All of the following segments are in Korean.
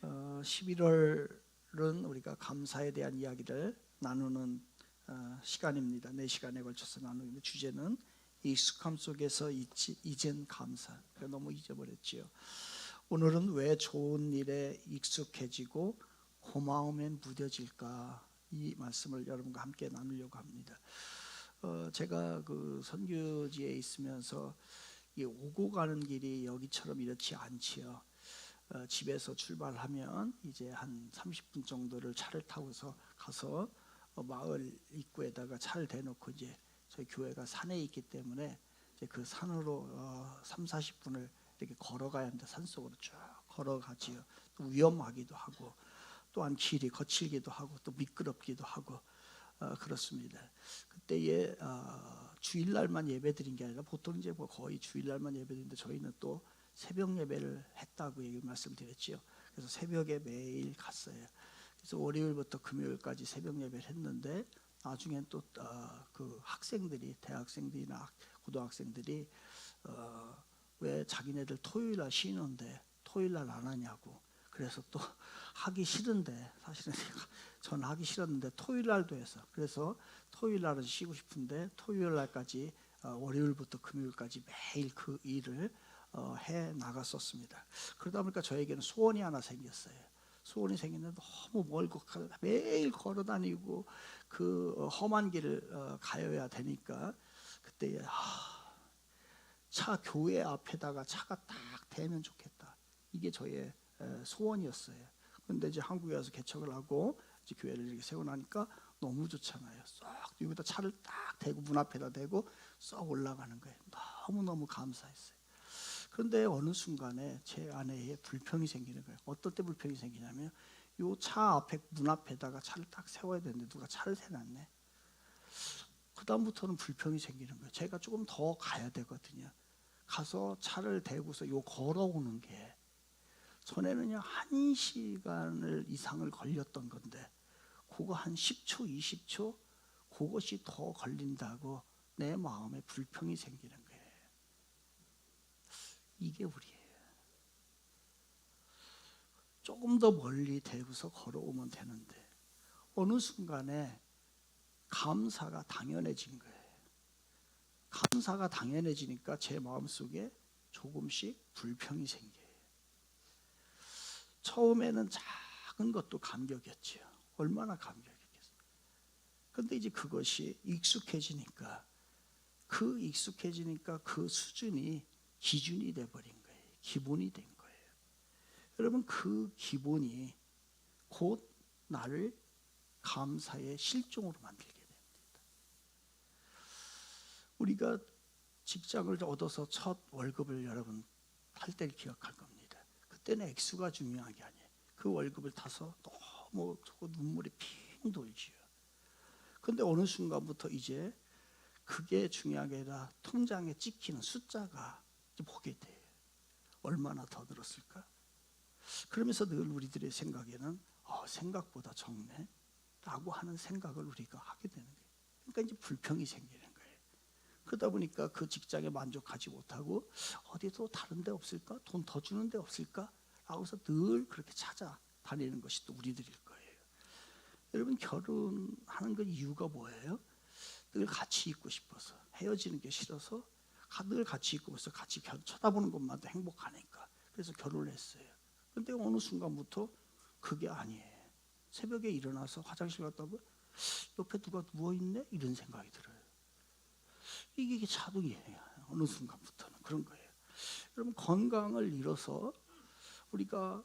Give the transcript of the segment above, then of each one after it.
11월은 우리가 감사에 대한 이야기를 나누는 시간입니다. 4시간에 걸쳐서 나누는 주제는 익숙함 속에서 잊은 감사. 너무 잊어버렸지요. 오늘은 왜 좋은 일에 익숙해지고 고마움엔 무뎌질까, 이 말씀을 여러분과 함께 나누려고 합니다. 제가 그 선교지에 있으면서 오고 가는 길이 여기처럼 이렇지 않지요. 집에서 출발하면 이제 한 30분 정도를 차를 타고서 가서 마을 입구에다가 차를 대놓고, 이제 저희 교회가 산에 있기 때문에 이제 그 산으로 30-40분을 이렇게 걸어가야 합니다. 산속으로 쭉 걸어가지요. 또 위험하기도 하고, 또한 길이 거칠기도 하고, 또 미끄럽기도 하고 그렇습니다. 그때에 주일날만 예배드린 게 아니라 보통 이제 거의 주일날만 예배드리는데, 저희는 또 새벽 예배를 했다고 얘기 말씀드렸지요. 그래서 새벽에 매일 갔어요. 그래서 월요일부터 금요일까지 새벽 예배를 했는데, 나중엔 또 그 학생들이, 대학생들이나 고등학생들이 왜 자기네들 토요일날 쉬는데 토요일날 안 하냐고. 그래서 또 하기 싫은데, 사실은 저는 하기 싫었는데 토요일날도 해서, 그래서 토요일날은 쉬고 싶은데 토요일날까지 월요일부터 금요일까지 매일 그 일을 해 나갔었습니다. 그러다 보니까 저에게는 소원이 하나 생겼어요. 소원이 생겼는데 너무 멀고 매일 걸어다니고 그 험한 길을 가야 되니까, 그때 차 교회 앞에다가 차가 딱 대면 좋겠다, 이게 저의 소원이었어요. 그런데 이제 한국에 와서 개척을 하고 이제 교회를 이렇게 세워나니까 너무 좋잖아요. 쏙 여기다 차를 딱 대고 문 앞에다 대고 쏙 올라가는 거예요. 너무너무 감사했어요. 그런데 어느 순간에 제 아내의 불평이 생기는 거예요. 어떨 때 불평이 생기냐면, 요 차 앞에, 문 앞에다가 차를 딱 세워야 되는데 누가 차를 세놨네. 그 다음부터는 불평이 생기는 거예요. 제가 조금 더 가야 되거든요. 가서 차를 대고서 요 걸어오는 게, 전에는요 1시간을 이상을 걸렸던 건데, 그거 한 10초 20초 그것이 더 걸린다고 내 마음에 불평이 생기는 거예요. 이게 우리예요. 조금 더 멀리 대고서 걸어오면 되는데, 어느 순간에 감사가 당연해진 거예요. 감사가 당연해지니까 제 마음속에 조금씩 불평이 생겨요. 처음에는 작은 것도 감격이었죠. 얼마나 감격이겠어요. 그런데 이제 그것이 익숙해지니까, 그 수준이 기준이 돼버린 거예요. 기본이 된 거예요. 여러분, 그 기본이 곧 나를 감사의 실종으로 만들게 됩니다. 우리가 직장을 얻어서 첫 월급을 여러분 탈 때를 기억할 겁니다. 그때는 액수가 중요한 게 아니에요. 그 월급을 타서 너무 눈물이 핑 돌지요. 그런데 어느 순간부터 이제 그게 중요한 게 아니라 통장에 찍히는 숫자가 보게 돼요. 얼마나 더 들었을까? 그러면서 늘 우리들의 생각에는 생각보다 적네 라고 하는 생각을 우리가 하게 되는 거예요. 그러니까 이제 불평이 생기는 거예요. 그러다 보니까 그 직장에 만족하지 못하고, 어디 또 다른 데 없을까? 돈 더 주는 데 없을까? 라고서 늘 그렇게 찾아다니는 것이 또 우리들일 거예요. 여러분, 결혼하는 그 이유가 뭐예요? 늘 같이 있고 싶어서, 헤어지는 게 싫어서 늘 같이 있고 싶어서, 같이 쳐다보는 것만도 행복하니까 그래서 결혼을 했어요. 그런데 어느 순간부터 그게 아니에요. 새벽에 일어나서 화장실 갔다 오면 옆에 누가 누워있네? 이런 생각이 들어요. 이게 자동이에요. 어느 순간부터는 그런 거예요. 여러분, 건강을 잃어서 우리가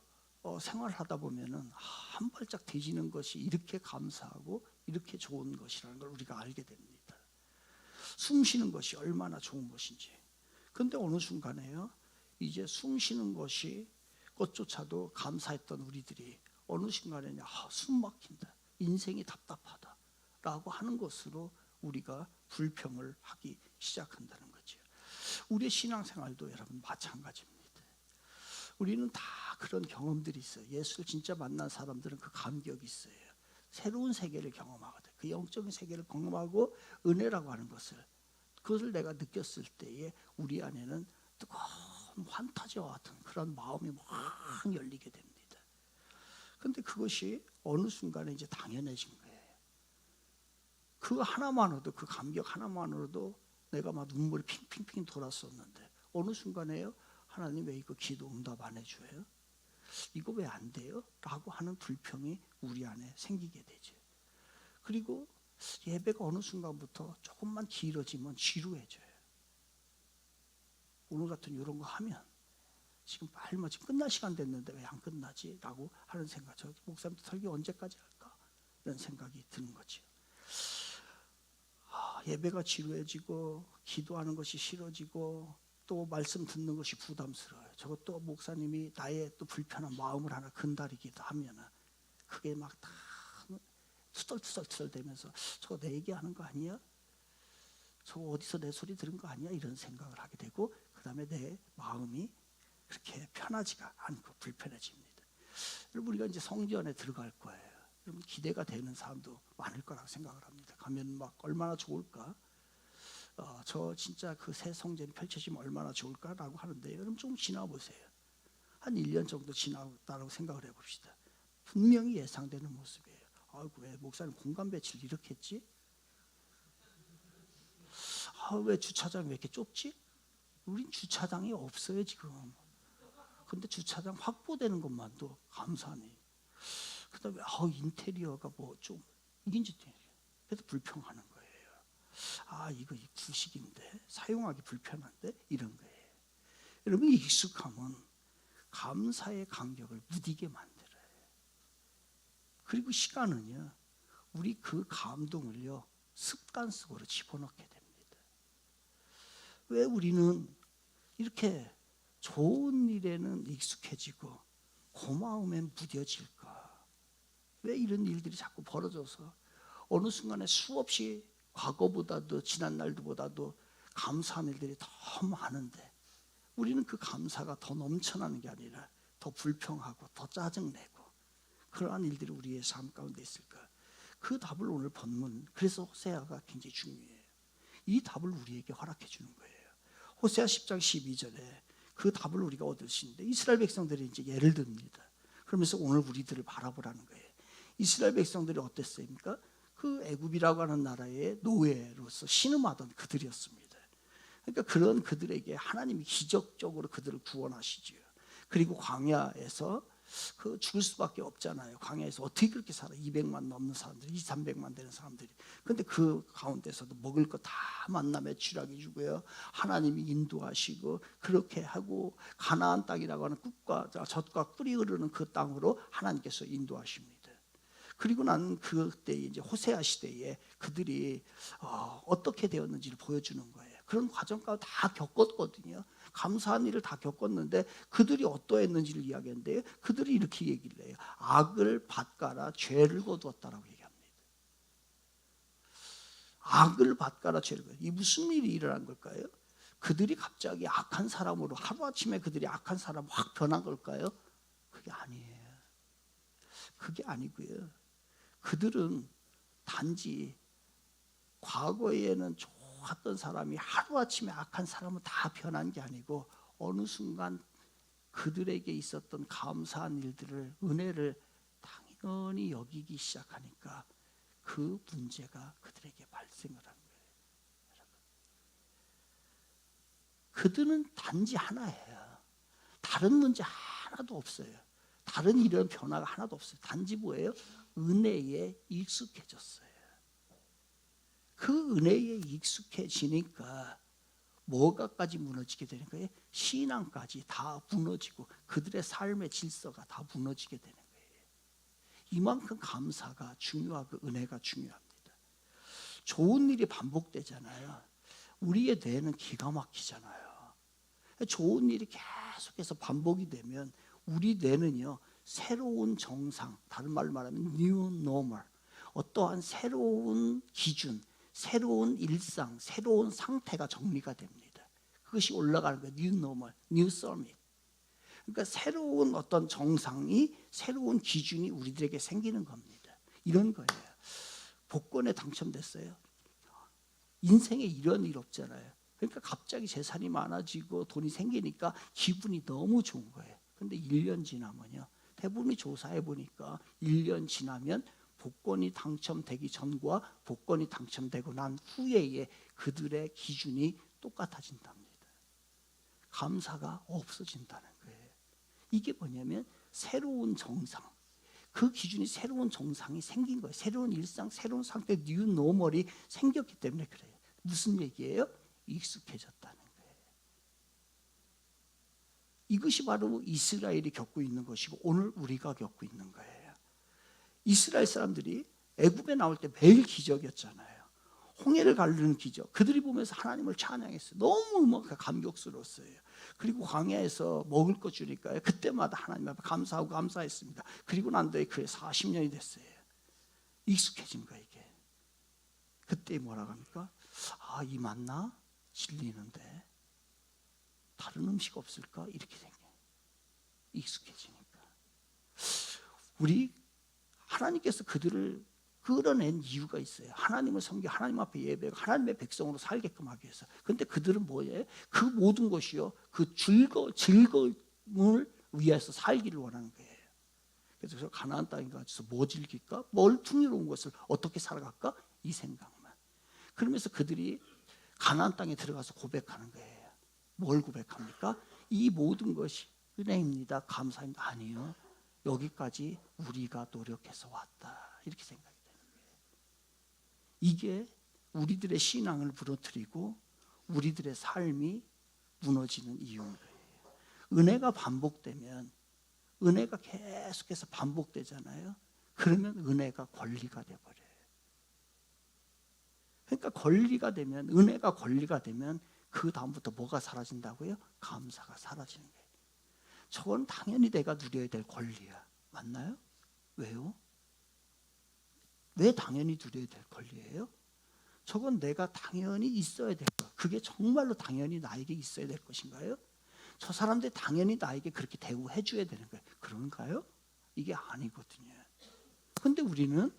생활하다 보면은 한 발짝 뒤지는 것이 이렇게 감사하고 이렇게 좋은 것이라는 걸 우리가 알게 됩니다. 숨 쉬는 것이 얼마나 좋은 것인지. 그런데 어느 순간에요, 이제 숨 쉬는 것조차도 감사했던 우리들이 어느 순간에는 숨 막힌다, 인생이 답답하다 라고 하는 것으로 우리가 불평을 하기 시작한다는 거죠. 우리의 신앙생활도 여러분 마찬가지입니다. 우리는 다 그런 경험들이 있어요. 예수를 진짜 만난 사람들은 그 감격이 있어요. 새로운 세계를 경험하거든. 그 영적인 세계를 경험하고 은혜라고 하는 그것을 내가 느꼈을 때에 우리 안에는 뜨거운 환타지와 같은 그런 마음이 막 열리게 됩니다. 근데 그것이 어느 순간에 이제 당연해진 거예요. 그 하나만으로도, 그 감격 하나만으로도 내가 막 눈물이 핑핑핑 돌았었는데 어느 순간에요, 하나님 왜 이거 기도 응답 안 해줘요? 이거 왜 안 돼요? 라고 하는 불평이 우리 안에 생기게 되죠. 그리고 예배가 어느 순간부터 조금만 길어지면 지루해져요. 오늘 같은 이런 거 하면 지금 빨리 지금 끝날 시간 됐는데 왜 안 끝나지? 라고 하는 생각. 저 목사님 설교 언제까지 할까? 이런 생각이 드는 거죠. 예배가 지루해지고 기도하는 것이 싫어지고 또 말씀 듣는 것이 부담스러워요. 저것도 목사님이 나의 또 불편한 마음을 하나 건드리기도 하면은 그게 막 다 투덜투덜 되면서 저거 내 얘기하는 거 아니야? 저거 어디서 내 소리 들은 거 아니야? 이런 생각을 하게 되고 그 다음에 내 마음이 그렇게 편하지가 않고 불편해집니다. 여러분, 우리가 이제 성전에 들어갈 거예요. 여러분, 기대가 되는 사람도 많을 거라고 생각을 합니다. 가면 막 얼마나 좋을까? 저 진짜 그 새 성전이 펼쳐지면 얼마나 좋을까라고 하는데, 여러분 좀 지나보세요. 한 1년 정도 지났다고 생각을 해봅시다. 분명히 예상되는 모습이에요. 아이고, 왜 목사님 공간 배치를 이렇게 했지? 왜 주차장이 왜 이렇게 좁지? 우린 주차장이 없어요 지금. 근데 주차장 확보되는 것만도 감사하니. 그 다음에 인테리어가 뭐 좀 이긴지 그래도 불평하는 거예요. 이거 구식인데 사용하기 불편한데 이런 거예요. 여러분, 익숙함은 감사의 간격을 무디게 만들어요. 그리고 시간은요, 우리 그 감동을요 습관 속으로 집어넣게 됩니다. 왜 우리는 이렇게 좋은 일에는 익숙해지고 고마움엔 무뎌질까? 왜 이런 일들이 자꾸 벌어져서 어느 순간에 수없이 과거보다도 지난 날보다도 감사한 일들이 더 많은데 우리는 그 감사가 더 넘쳐나는 게 아니라 더 불평하고 더 짜증내고 그러한 일들이 우리의 삶 가운데 있을까? 그 답을 오늘 본문, 그래서 호세아가 굉장히 중요해요. 이 답을 우리에게 허락해 주는 거예요. 호세아 10장 12절에 그 답을 우리가 얻을 수 있는데, 이스라엘 백성들이 이제 예를 듭니다. 그러면서 오늘 우리들을 바라보라는 거예요. 이스라엘 백성들이 어땠습니까? 그 애굽이라고 하는 나라의 노예로서 신음하던 그들이었습니다. 그러니까 그런 그들에게 하나님이 기적적으로 그들을 구원하시죠. 그리고 광야에서 죽을 수밖에 없잖아요. 광야에서 어떻게 그렇게 살아? 200만 넘는 사람들이, 200~300만 되는 사람들이. 근데 그 가운데서도 먹을 거 다 만나 매출하게 주고요. 하나님이 인도하시고 그렇게 하고 가나안 땅이라고 하는 꿀과 젖과 꿀이 흐르는 그 땅으로 하나님께서 인도하십니다. 그리고 나는 그때 이제 호세아 시대에 그들이 어떻게 되었는지를 보여주는 거예요. 그런 과정까지 다 겪었거든요. 감사한 일을 다 겪었는데 그들이 어떠했는지를 이야기했는데 그들이 이렇게 얘기를 해요. 악을 밭가라 죄를 거두었다라고 얘기합니다. 악을 밭가라 죄를 거두었다. 이 무슨 일이 일어난 걸까요? 그들이 갑자기 악한 사람으로 하루아침에 그들이 악한 사람 확 변한 걸까요? 그게 아니에요. 그게 아니고요. 그들은 단지 과거에는 좋았던 사람이 하루아침에 악한 사람은 다 변한 게 아니고 어느 순간 그들에게 있었던 감사한 일들을, 은혜를 당연히 여기기 시작하니까 그 문제가 그들에게 발생을 한 거예요. 그들은 단지 하나예요. 다른 문제 하나도 없어요. 다른 이런 변화가 하나도 없어요. 단지 뭐예요? 은혜에 익숙해졌어요. 그 은혜에 익숙해지니까 뭐가까지 무너지게 되는 거예요? 신앙까지 다 무너지고 그들의 삶의 질서가 다 무너지게 되는 거예요. 이만큼 감사가 중요하고 은혜가 중요합니다. 좋은 일이 반복되잖아요. 우리의 뇌는 기가 막히잖아요. 좋은 일이 계속해서 반복이 되면 우리 뇌는요, 새로운 정상, 다른 말로 말하면 new normal, 어떠한 새로운 기준, 새로운 일상, 새로운 상태가 정리가 됩니다. 그것이 올라가는 거예요. new normal, new summit. 그러니까 새로운 어떤 정상이, 새로운 기준이 우리들에게 생기는 겁니다. 이런 거예요. 복권에 당첨됐어요. 인생에 이런 일 없잖아요. 그러니까 갑자기 재산이 많아지고 돈이 생기니까 기분이 너무 좋은 거예요. 근데 1년 지나면요, 대부분이 조사해 보니까 1년 지나면 복권이 당첨되기 전과 복권이 당첨되고 난 후에의 그들의 기준이 똑같아진답니다. 감사가 없어진다는 거예요. 이게 뭐냐면 새로운 정상, 그 기준이 새로운 정상이 생긴 거예요. 새로운 일상, 새로운 상태, 뉴 노멀이 생겼기 때문에 그래요. 무슨 얘기예요? 익숙해졌다는 거예요. 이것이 바로 이스라엘이 겪고 있는 것이고 오늘 우리가 겪고 있는 거예요. 이스라엘 사람들이 애굽에 나올 때 매일 기적이었잖아요. 홍해를 가르는 기적. 그들이 보면서 하나님을 찬양했어요. 너무 감격스러웠어요. 그리고 광야에서 먹을 것 주니까요. 그때마다 하나님 앞에 감사하고 감사했습니다. 그리고 난 뒤에 그게 40년이 됐어요. 익숙해진 거예요, 이게. 그때 뭐라고 합니까? 아, 이 만나 질리는데 다른 음식 없을까? 이렇게 생겨요. 익숙해지니까. 우리 하나님께서 그들을 끌어낸 이유가 있어요. 하나님을 섬기고 하나님 앞에 예배하고 하나님의 백성으로 살게끔 하기 위해서. 그런데 그들은 뭐예요? 그 모든 것이요, 그 즐거움을 위해서 살기를 원하는 거예요. 그래서 가나안 땅에 가서 뭐 즐길까? 뭘 풍요로운 것을 어떻게 살아갈까? 이 생각만. 그러면서 그들이 가나안 땅에 들어가서 고백하는 거예요. 뭘 고백합니까? 이 모든 것이 은혜입니다, 감사합니다. 아니요, 여기까지 우리가 노력해서 왔다. 이렇게 생각이 되는 거예요. 이게 우리들의 신앙을 무너뜨리고 우리들의 삶이 무너지는 이유인 거예요. 은혜가 반복되면, 은혜가 계속해서 반복되잖아요. 그러면 은혜가 권리가 돼버려요. 그러니까 권리가 되면, 은혜가 권리가 되면 그 다음부터 뭐가 사라진다고요? 감사가 사라지는 거예요. 저건 당연히 내가 누려야 될 권리야. 맞나요? 왜요? 왜 당연히 누려야 될 권리예요? 저건 내가 당연히 있어야 될 것. 그게 정말로 당연히 나에게 있어야 될 것인가요? 저 사람들이 당연히 나에게 그렇게 대우해 줘야 되는 거예요. 그런가요? 이게 아니거든요. 그런데 우리는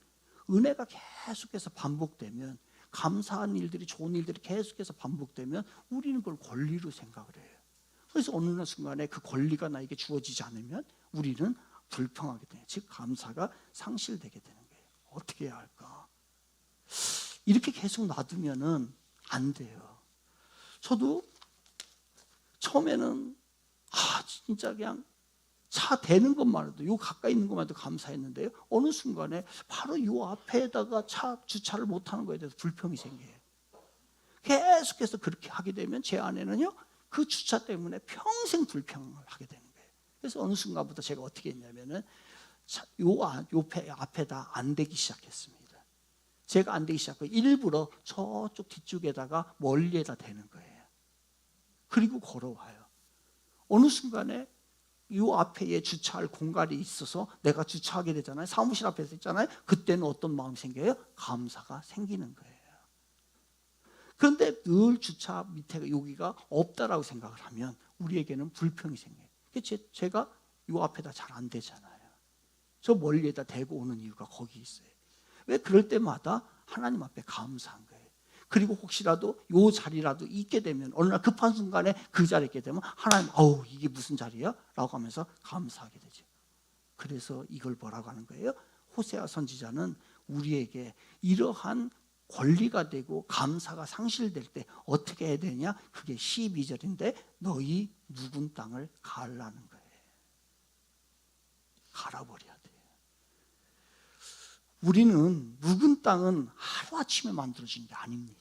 은혜가 계속해서 반복되면, 감사한 일들이, 좋은 일들이 계속해서 반복되면 우리는 그걸 권리로 생각을 해요. 그래서 어느 순간에 그 권리가 나에게 주어지지 않으면 우리는 불평하게 돼요. 즉 감사가 상실되게 되는 거예요. 어떻게 해야 할까? 이렇게 계속 놔두면은 안 돼요. 저도 처음에는 진짜 그냥 차 대는 것만 해도, 요 가까이 있는 것만 해도 감사했는데요. 어느 순간에 바로 요 앞에다가 차 주차를 못하는 거에 대해서 불평이 생겨요. 계속해서 그렇게 하게 되면 제 안에는요, 그 주차 때문에 평생 불평을 하게 되는 거예요. 그래서 어느 순간부터 제가 어떻게 했냐면은 요 앞에다 안 대기 시작했습니다. 제가 안 대기 시작하고 일부러 저쪽 뒤쪽에다가 멀리에다 대는 거예요. 그리고 걸어와요. 어느 순간에 요 앞에 주차할 공간이 있어서 내가 주차하게 되잖아요. 사무실 앞에서 있잖아요. 그때는 어떤 마음이 생겨요? 감사가 생기는 거예요. 그런데 늘 주차 밑에 여기가 없다라고 생각을 하면 우리에게는 불평이 생겨요. 제가 요 앞에다 잘 안 대잖아요. 저 멀리에다 대고 오는 이유가 거기 있어요. 왜? 그럴 때마다 하나님 앞에 감사한 거예요. 그리고 혹시라도 요 자리라도 있게 되면, 어느 날 급한 순간에 그 자리에 있게 되면 하나님, 이게 무슨 자리야? 라고 하면서 감사하게 되죠. 그래서 이걸 뭐라고 하는 거예요? 호세아 선지자는 우리에게 이러한 권리가 되고 감사가 상실될 때 어떻게 해야 되냐? 그게 12절인데 너희 묵은 땅을 갈라는 거예요. 갈아버려야 돼요. 우리는 묵은 땅은 하루아침에 만들어진 게 아닙니다.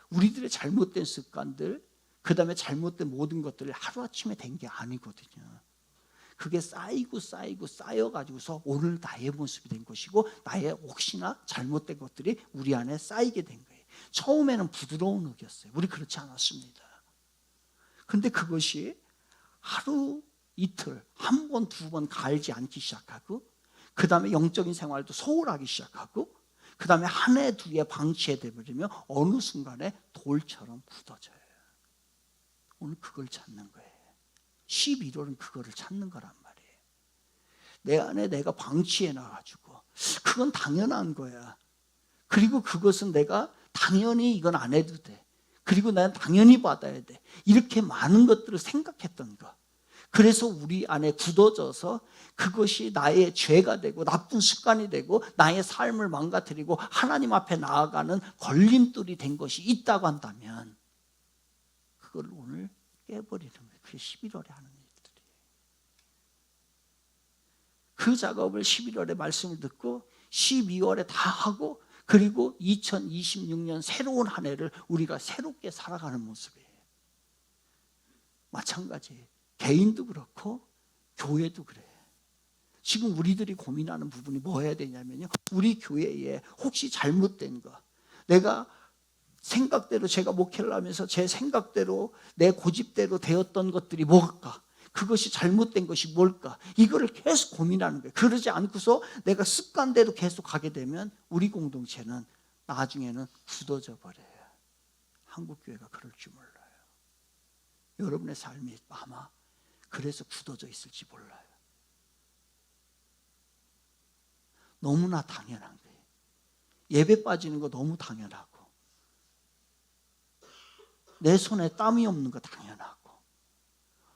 우리들의 잘못된 습관들, 그 다음에 잘못된 모든 것들을 하루아침에 된 게 아니거든요. 그게 쌓여가지고서 오늘 나의 모습이 된 것이고, 나의 혹시나 잘못된 것들이 우리 안에 쌓이게 된 거예요. 처음에는 부드러운 흙이었어요. 우리 그렇지 않았습니다. 그런데 그것이 하루 이틀, 한 번, 두 번 갈지 않기 시작하고, 그 다음에 영적인 생활도 소홀하기 시작하고, 그 다음에 한 해, 두 해 방치해 돼버리면 어느 순간에 돌처럼 굳어져요. 오늘 그걸 찾는 거예요. 11월은 그거를 찾는 거란 말이에요. 내 안에 내가 방치해 놔가지고 그건 당연한 거야. 그리고 그것은 내가 당연히 이건 안 해도 돼. 그리고 난 당연히 받아야 돼. 이렇게 많은 것들을 생각했던 거. 그래서 우리 안에 굳어져서 그것이 나의 죄가 되고 나쁜 습관이 되고 나의 삶을 망가뜨리고 하나님 앞에 나아가는 걸림돌이 된 것이 있다고 한다면 그걸 오늘 깨버리는 거예요. 그게 11월에 하는 일들이에요. 그 작업을 11월에 말씀을 듣고 12월에 다 하고 그리고 2026년 새로운 한 해를 우리가 새롭게 살아가는 모습이에요. 마찬가지예요. 개인도 그렇고 교회도 그래요. 지금 우리들이 고민하는 부분이 뭐 해야 되냐면요, 우리 교회에 혹시 잘못된 거, 내가 생각대로 제가 목회를 하면서 제 생각대로 내 고집대로 되었던 것들이 뭘까? 그것이 잘못된 것이 뭘까? 이거를 계속 고민하는 거예요. 그러지 않고서 내가 습관대로 계속 가게 되면 우리 공동체는 나중에는 굳어져 버려요. 한국교회가 그럴 줄 몰라요. 여러분의 삶이 아마 그래서 굳어져 있을지 몰라요. 너무나 당연한 거예요. 예배 빠지는 거 너무 당연하고 내 손에 땀이 없는 거 당연하고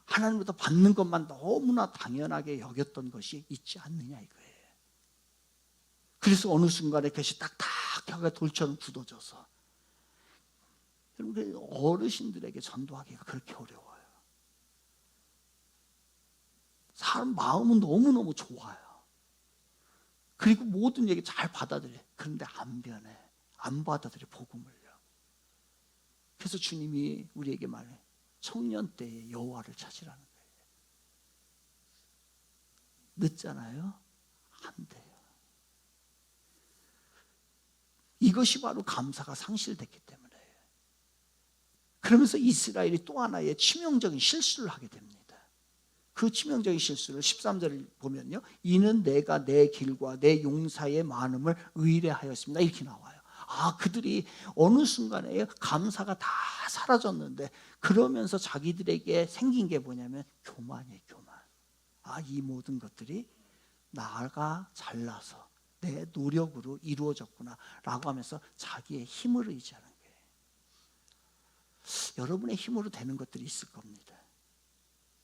하나님부터 받는 것만 너무나 당연하게 여겼던 것이 있지 않느냐 이거예요. 그래서 어느 순간에 그것이 딱딱하게 돌처럼 굳어져서 여러분 어르신들에게 전도하기가 그렇게 어려워요. 사람 마음은 너무너무 좋아요. 그리고 모든 얘기 잘 받아들여요. 그런데 안 변해. 안 받아들여 복음을요. 그래서 주님이 우리에게 말해 청년 때에 여호와를 찾으라는 거예요. 늦잖아요? 안 돼요. 이것이 바로 감사가 상실됐기 때문에 그러면서 이스라엘이 또 하나의 치명적인 실수를 하게 됩니다. 그 치명적인 실수를 13절을 보면요, 이는 내가 내 길과 내 용사의 많음을 의뢰하였습니다 이렇게 나와요. 그들이 어느 순간에 감사가 다 사라졌는데 그러면서 자기들에게 생긴 게 뭐냐면 교만이에요. 교만. 이 모든 것들이 나가 잘나서 내 노력으로 이루어졌구나 라고 하면서 자기의 힘을 의지하는 거예요. 여러분의 힘으로 되는 것들이 있을 겁니다.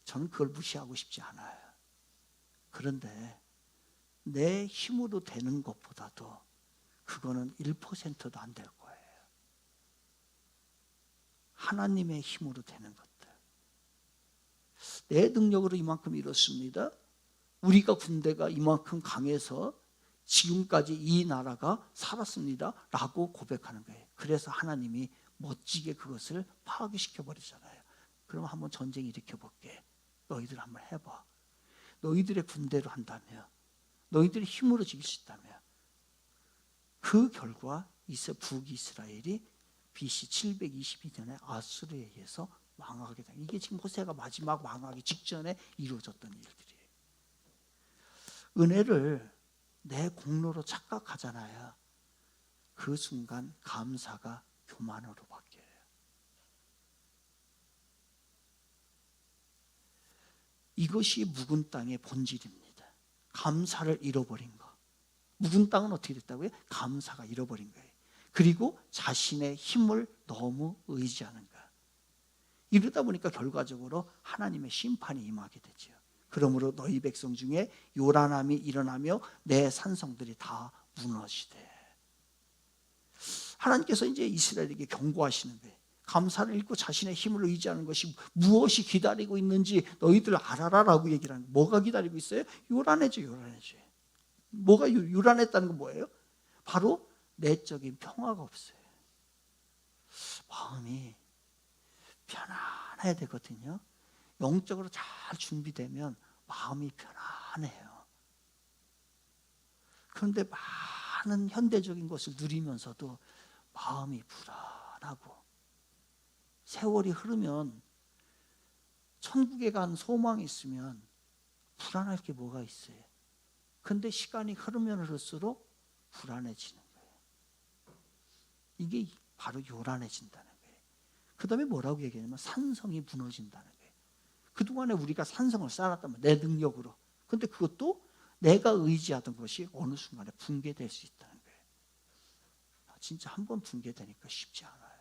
저는 그걸 무시하고 싶지 않아요. 그런데 내 힘으로 되는 것보다도 그거는 1%도 안 될 거예요. 하나님의 힘으로 되는 것들. 내 능력으로 이만큼 이뤘습니다. 우리가 군대가 이만큼 강해서 지금까지 이 나라가 살았습니다 라고 고백하는 거예요. 그래서 하나님이 멋지게 그것을 파괴시켜버리잖아요. 그럼 한번 전쟁 일으켜볼게. 너희들 한번 해봐. 너희들의 군대로 한다며, 너희들의 힘으로 지킬 수 있다며. 그 결과 북이스라엘이 BC 722년에 아수르에 의해서 망하게 된, 이게 지금 호세가 마지막 망하기 직전에 이루어졌던 일들이에요. 은혜를 내 공로로 착각하잖아요. 그 순간 감사가 교만으로 바뀌어요. 이것이 묵은 땅의 본질입니다. 감사를 잃어버린 거. 묵은 땅은 어떻게 됐다고요? 감사가 잃어버린 거예요. 그리고 자신의 힘을 너무 의지하는 거예요. 이러다 보니까 결과적으로 하나님의 심판이 임하게 되죠. 그러므로 너희 백성 중에 요란함이 일어나며 내 산성들이 다 무너지되. 하나님께서 이제 이스라엘에게 경고하시는 거예요. 감사를 잃고 자신의 힘을 의지하는 것이 무엇이 기다리고 있는지 너희들 알아라라고 얘기를 하는 거예요. 뭐가 기다리고 있어요? 요란해져. 뭐가 요란했다는 건 뭐예요? 바로 내적인 평화가 없어요. 마음이 편안해야 되거든요. 영적으로 잘 준비되면 마음이 편안해요. 그런데 많은 현대적인 것을 누리면서도 마음이 불안하고, 세월이 흐르면 천국에 간 소망이 있으면 불안할 게 뭐가 있어요. 근데 시간이 흐르면 흐를수록 불안해지는 거예요. 이게 바로 요란해진다는 거예요. 그 다음에 뭐라고 얘기하냐면 산성이 무너진다는 거예요. 그동안에 우리가 산성을 쌓았다면 내 능력으로. 근데 그것도 내가 의지하던 것이 어느 순간에 붕괴될 수 있다는 거예요. 진짜 한번 붕괴되니까 쉽지 않아요.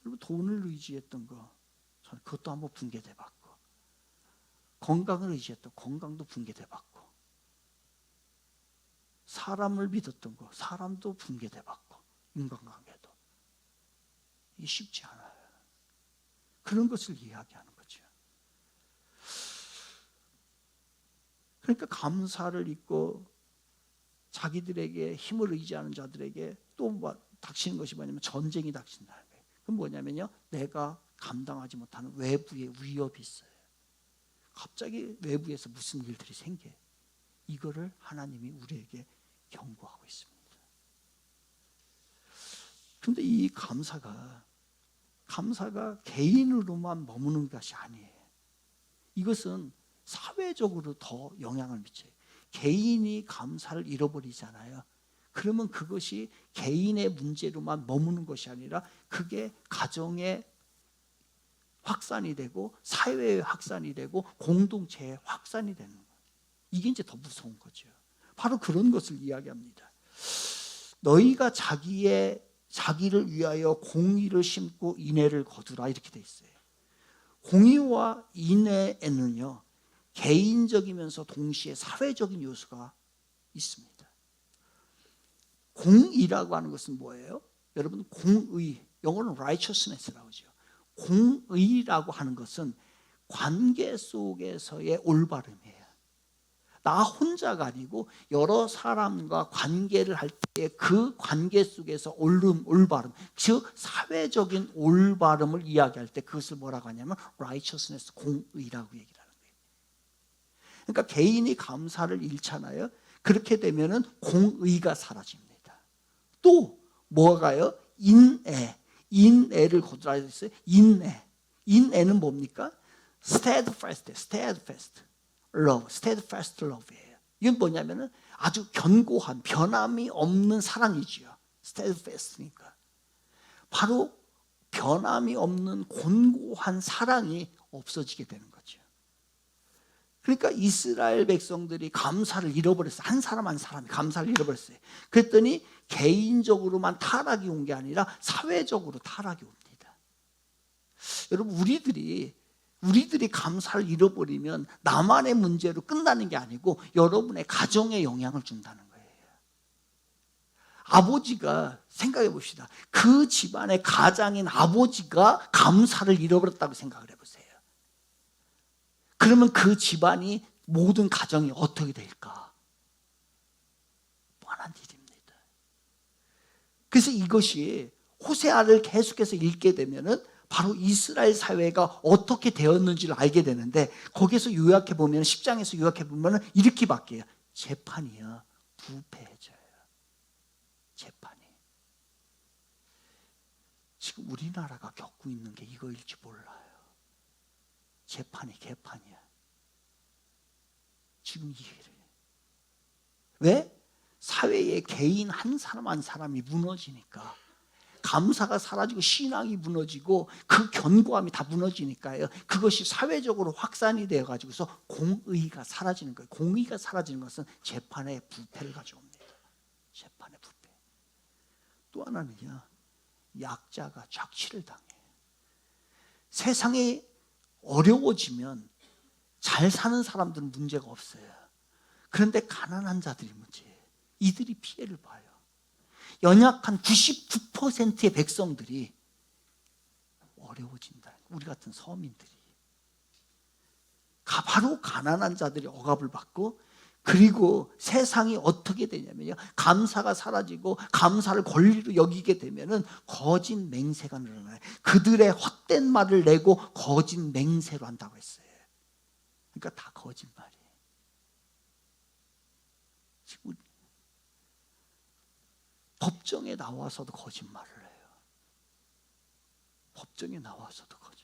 여러분, 돈을 의지했던 거, 저는 그것도 한번 붕괴돼 봤고, 건강을 의지했던 건강도 붕괴돼 받고, 사람을 믿었던 거 사람도 붕괴돼 받고, 인간관계도 이게 쉽지 않아요. 그런 것을 이야기하는 거죠. 그러니까 감사를 잊고 자기들에게 힘을 의지하는 자들에게 또 닥치는 것이 뭐냐면 전쟁이 닥친다는 거예요. 그건 뭐냐면요, 내가 감당하지 못하는 외부의 위협이 있어요. 갑자기 외부에서 무슨 일들이 생겨요. 이거를 하나님이 우리에게 경고하고 있습니다. 그런데 이 감사가 개인으로만 머무는 것이 아니에요. 이것은 사회적으로 더 영향을 미쳐요. 개인이 감사를 잃어버리잖아요. 그러면 그것이 개인의 문제로만 머무는 것이 아니라 그게 가정에 확산이 되고 사회에 확산이 되고 공동체에 확산이 되는 거예요. 이게 이제 더 무서운 거죠. 바로 그런 것을 이야기합니다. 너희가 자기를 위하여 공의를 심고 인애를 거두라, 이렇게 돼 있어요. 공의와 인애에는요, 개인적이면서 동시에 사회적인 요소가 있습니다. 공의라고 하는 것은 뭐예요? 여러분, 공의, 영어로는 righteousness라고 하죠. 공의라고 하는 것은 관계 속에서의 올바름이에요. 나 혼자가 아니고 여러 사람과 관계를 할 때 그 관계 속에서 올바름, 즉 사회적인 올바름을 이야기할 때 그것을 뭐라고 하냐면 righteousness, 공의라고 얘기를 하는 거예요. 그러니까 개인이 감사를 잃잖아요. 그렇게 되면은 공의가 사라집니다. 또 뭐가요? 인애를 거두라 했어요. 인애는 뭡니까? steadfast love이에요. 이건 뭐냐면은 아주 견고한 변함이 없는 사랑이지요. steadfast니까 바로 변함이 없는 곤고한 사랑이 없어지게 되는 거죠. 그러니까 이스라엘 백성들이 감사를 잃어버렸어요. 한 사람이 감사를 잃어버렸어요. 그랬더니 개인적으로만 타락이 온 게 아니라 사회적으로 타락이 옵니다. 여러분, 우리들이 감사를 잃어버리면 나만의 문제로 끝나는 게 아니고 여러분의 가정에 영향을 준다는 거예요. 아버지가, 생각해 봅시다. 그 집안의 가장인 아버지가 감사를 잃어버렸다고 생각을 해보세요. 그러면 그 집안이, 모든 가정이 어떻게 될까? 뻔한 일입니다. 그래서 이것이 호세아를 계속해서 읽게 되면은 바로 이스라엘 사회가 어떻게 되었는지를 알게 되는데, 거기서 요약해 보면, 10장에서 요약해 보면 이렇게 바뀌어요. 재판이요, 부패해져요. 재판이. 지금 우리나라가 겪고 있는 게 이거일지 몰라요. 재판이 개판이야. 지금 이 일을. 왜? 사회의 개인 한 사람 한 사람이 무너지니까. 감사가 사라지고 신앙이 무너지고 그 견고함이 다 무너지니까요. 그것이 사회적으로 확산이 되어가지고서 공의가 사라지는 거예요. 공의가 사라지는 것은 재판의 부패를 가져옵니다. 재판의 부패. 또 하나는요, 약자가 착취를 당해요. 세상이 어려워지면 잘 사는 사람들은 문제가 없어요. 그런데 가난한 자들이 문제예요. 이들이 피해를 봐요. 연약한 99%의 백성들이 어려워진다. 우리 같은 서민들이. 바로 가난한 자들이 억압을 받고, 그리고 세상이 어떻게 되냐면요, 감사가 사라지고 감사를 권리로 여기게 되면은 거짓 맹세가 늘어나요. 그들의 헛된 말을 내고 거짓 맹세로 한다고 했어요. 그러니까 다 거짓말이에요. 지금 법정에 나와서도 거짓말을 해요. 법정에 나와서도 거짓말.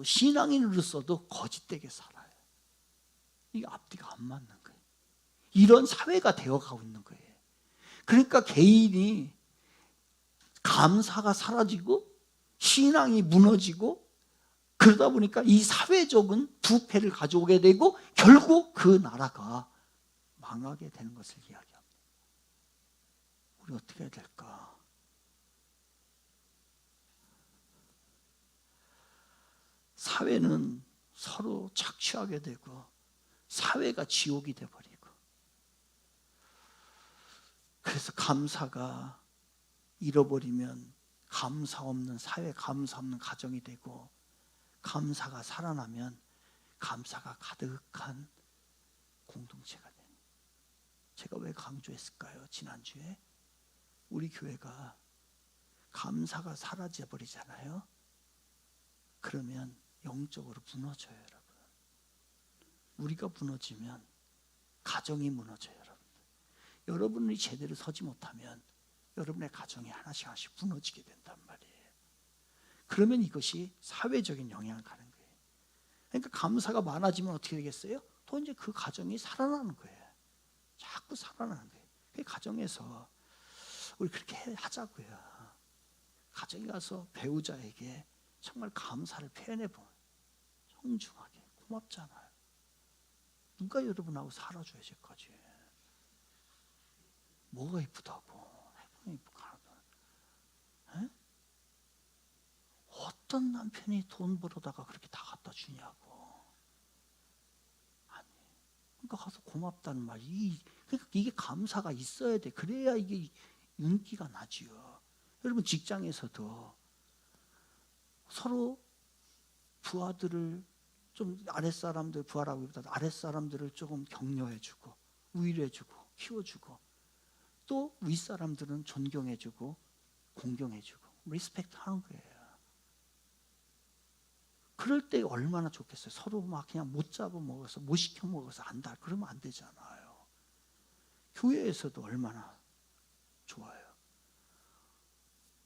신앙인으로서도 거짓되게 살아요. 이게 앞뒤가 안 맞는 거예요. 이런 사회가 되어가고 있는 거예요. 그러니까 개인이 감사가 사라지고 신앙이 무너지고, 그러다 보니까 이 사회적인 부패를 가져오게 되고 결국 그 나라가 망하게 되는 것을 이야기합니다. 우리 어떻게 해야 될까? 사회는 서로 착취하게 되고 사회가 지옥이 돼버리고, 그래서 감사가 잃어버리면 감사 없는 사회, 감사 없는 가정이 되고, 감사가 살아나면 감사가 가득한 공동체가 되는. 제가 왜 강조했을까요? 지난주에 우리 교회가 감사가 사라져 버리잖아요. 그러면 영적으로 무너져요, 여러분. 우리가 무너지면 가정이 무너져요, 여러분. 여러분이 제대로 서지 못하면 여러분의 가정이 하나씩 하나씩 무너지게 된단 말이에요. 그러면 이것이 사회적인 영향을 가는 거예요. 그러니까 감사가 많아지면 어떻게 되겠어요? 또 이제 그 가정이 살아나는 거예요. 자꾸 살아나는 거예요. 그 가정에서 우리 그렇게 하자고요. 가정에 가서 배우자에게 정말 감사를 표현해보면, 정중하게 고맙잖아요. 누가 여러분하고 살아줘야 될까지? 뭐가 이쁘다고? 이쁘고 하나도. 어떤 남편이 돈 벌어다가 그렇게 다 갖다 주냐고. 아니, 그러니까 가서 고맙다는 말이, 그러니까 이게 감사가 있어야 돼. 그래야 이게 윤기가 나지요. 여러분 직장에서도 서로 부하들을 좀, 아랫사람들, 부하라기보다 아랫사람들을 조금 격려해주고 위로해주고 키워주고, 또 윗사람들은 존경해주고 공경해주고 리스펙트 하는 거예요. 그럴 때 얼마나 좋겠어요. 서로 막 그냥 못 잡아먹어서 못 시켜먹어서 안다, 그러면 안 되잖아요. 교회에서도 얼마나 좋아요.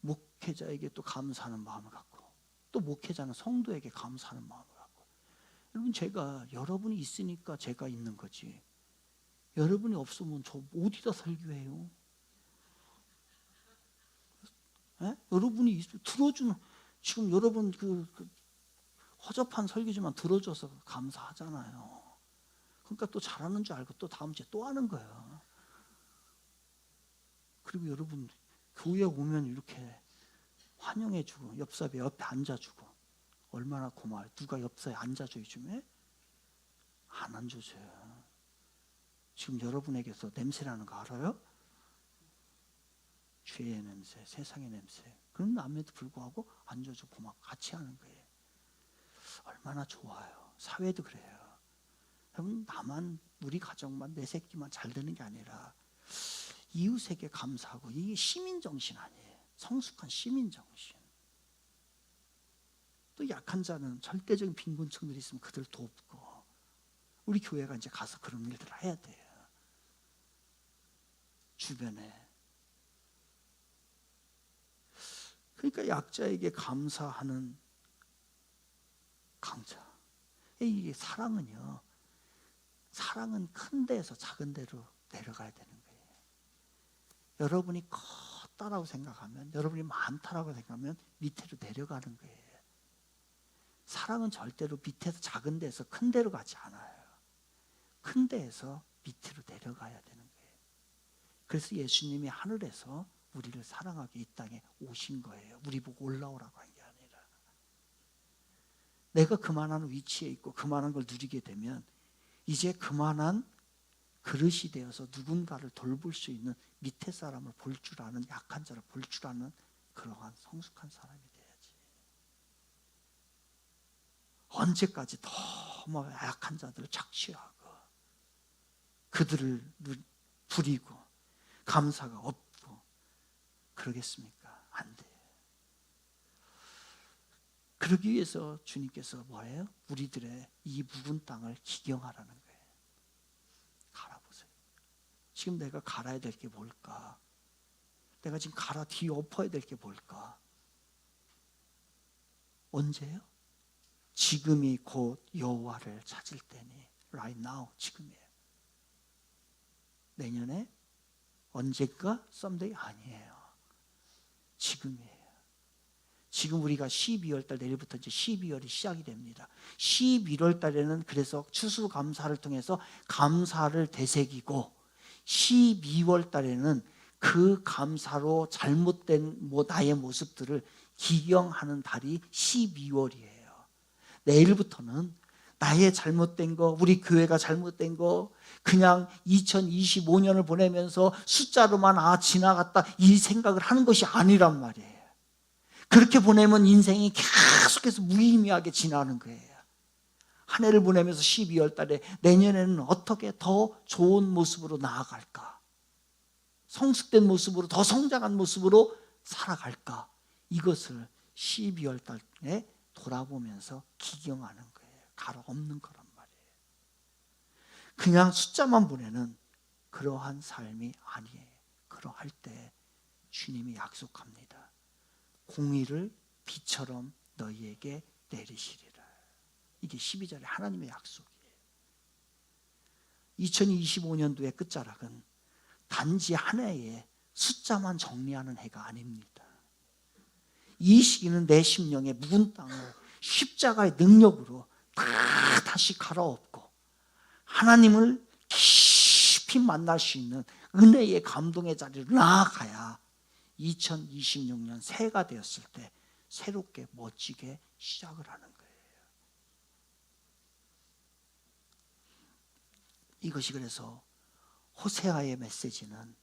목회자에게 또 감사하는 마음을 갖고, 또 목회자는 성도에게 감사하는 마음을 갖고. 여러분, 제가 여러분이 있으니까 제가 있는 거지, 여러분이 없으면 저 어디다 설교해요? 여러분이 들어주는, 지금 여러분 그 허접한 설교지만 들어줘서 감사하잖아요. 그러니까 또 잘하는 줄 알고 또 다음 주에 또 하는 거예요. 그리고 여러분 교회 오면 이렇게 환영해주고 옆사람에 옆에 앉아주고 얼마나 고마워요. 누가 옆사에 앉아줘요? 요즘에 안 앉아줘요. 지금 여러분에게서 냄새나는 거 알아요? 죄의 냄새, 세상의 냄새. 그런 남에도 불구하고 앉아주고 고맙고 같이 하는 거예요. 얼마나 좋아요. 사회도 그래요. 여러분, 나만, 우리 가정만, 내 새끼만 잘 되는 게 아니라 이웃에게 감사하고, 이게 시민정신 아니에요. 성숙한 시민정신. 또 약한 자는, 절대적인 빈곤층들이 있으면 그들 돕고, 우리 교회가 이제 가서 그런 일들을 해야 돼요. 주변에. 그러니까 약자에게 감사하는 강자. 이게 사랑은요, 사랑은 큰 데에서 작은 데로 내려가야 되는 거예요. 여러분이 컸다라고 생각하면, 여러분이 많다라고 생각하면 밑으로 내려가는 거예요. 사랑은 절대로 밑에서 작은 데에서 큰 데로 가지 않아요. 큰 데에서 밑으로 내려가야 되는 거예요. 그래서 예수님이 하늘에서 우리를 사랑하게 이 땅에 오신 거예요. 우리 보고 올라오라고 한 게 아니라. 내가 그만한 위치에 있고 그만한 걸 누리게 되면 이제 그만한 그릇이 되어서 누군가를 돌볼 수 있는, 밑에 사람을 볼 줄 아는, 약한 자를 볼 줄 아는 그러한 성숙한 사람이 돼야지. 언제까지 너무 약한 자들을 착취하고 그들을 부리고 감사가 없고 그러겠습니까? 안 돼요. 그러기 위해서 주님께서 뭐예요? 우리들의 이 묵은 땅을 기경하라는 거예요. 갈아보세요. 지금 내가 갈아야 될 게 뭘까? 내가 지금 갈아 뒤엎어야 될 게 뭘까? 언제요? 지금이 곧 여호와를 찾을 때니. Right now, 지금이에요. 내년에? 언제까? Someday? 아니에요. 지금이에요. 지금 우리가 12월 달, 내일부터 이제 12월이 시작이 됩니다. 11월 달에는 그래서 추수감사를 통해서 감사를 되새기고, 12월 달에는 그 감사로 잘못된 나의 모습들을 기경하는 달이 12월이에요. 내일부터는 나의 잘못된 거, 우리 교회가 잘못된 거, 그냥 2025년을 보내면서 숫자로만 지나갔다 이 생각을 하는 것이 아니란 말이에요. 그렇게 보내면 인생이 계속해서 무의미하게 지나는 거예요. 한 해를 보내면서 12월 달에 내년에는 어떻게 더 좋은 모습으로 나아갈까? 성숙된 모습으로, 더 성장한 모습으로 살아갈까? 이것을 12월 달에 돌아보면서 기경하는 거예요. 가로 없는 거란 말이에요. 그냥 숫자만 보내는 그러한 삶이 아니에요. 그러할 때 주님이 약속합니다. 공의를 비처럼 너희에게 내리시리라. 이게 12절에 하나님의 약속이에요. 2025년도의 끝자락은 단지 한 해의 숫자만 정리하는 해가 아닙니다. 이 시기는 내 심령의 묵은 땅을 십자가의 능력으로 다시 갈아엎고 하나님을 깊이 만날 수 있는 은혜의 감동의 자리로 나아가야 2026년 새해가 되었을 때 새롭게 멋지게 시작을 하는 거예요. 이것이 그래서 호세아의 메시지는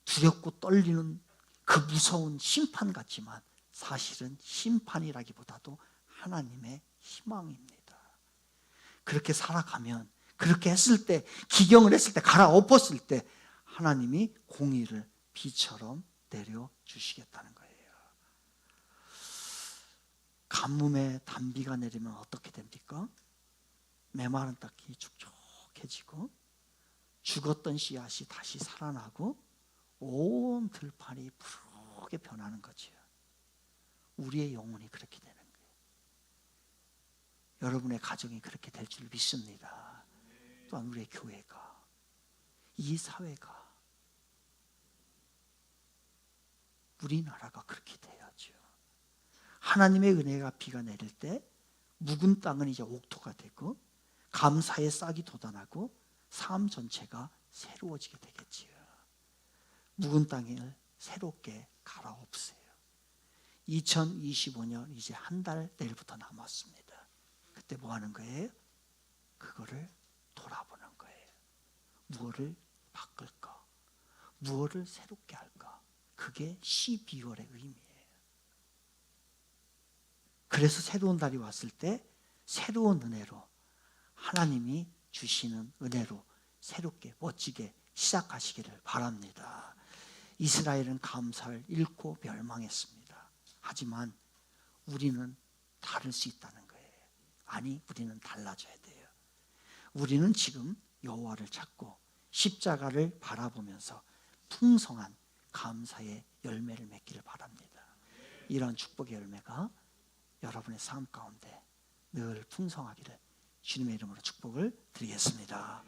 두렵고 떨리는 그 무서운 심판 같지만 사실은 심판이라기보다도 하나님의 희망입니다. 그렇게 살아가면, 그렇게 했을 때, 기경을 했을 때, 갈아엎었을 때 하나님이 공의를 비처럼 내려주시겠다는 거예요. 가뭄에 단비가 내리면 어떻게 됩니까? 메마른 땅이 촉촉해지고 죽었던 씨앗이 다시 살아나고 온 들판이 푸르게 변하는 거죠. 우리의 영혼이 그렇게 되는 거예요. 여러분의 가정이 그렇게 될 줄 믿습니다. 또한 우리의 교회가, 이 사회가, 우리나라가 그렇게 돼야죠. 하나님의 은혜가 비가 내릴 때 묵은 땅은 이제 옥토가 되고 감사의 싹이 돋아나고 삶 전체가 새로워지게 되겠지요. 묵은 땅을 새롭게 갈아엎으세요. 2025년 이제 한 달 내일부터 남았습니다. 그때 뭐 하는 거예요? 그거를 돌아보는 거예요. 무엇을 바꿀까? 무엇을 새롭게 할까? 그게 12월의 의미예요. 그래서 새로운 달이 왔을 때 새로운 은혜로, 하나님이 주시는 은혜로 새롭게 멋지게 시작하시기를 바랍니다. 이스라엘은 감사를 잃고 멸망했습니다. 하지만 우리는 다를 수 있다는 거예요. 아니, 우리는 달라져야 돼요. 우리는 지금 여호와를 찾고 십자가를 바라보면서 풍성한 감사의 열매를 맺기를 바랍니다. 이런 축복의 열매가 여러분의 삶 가운데 늘 풍성하기를 주님의 이름으로 축복을 드리겠습니다.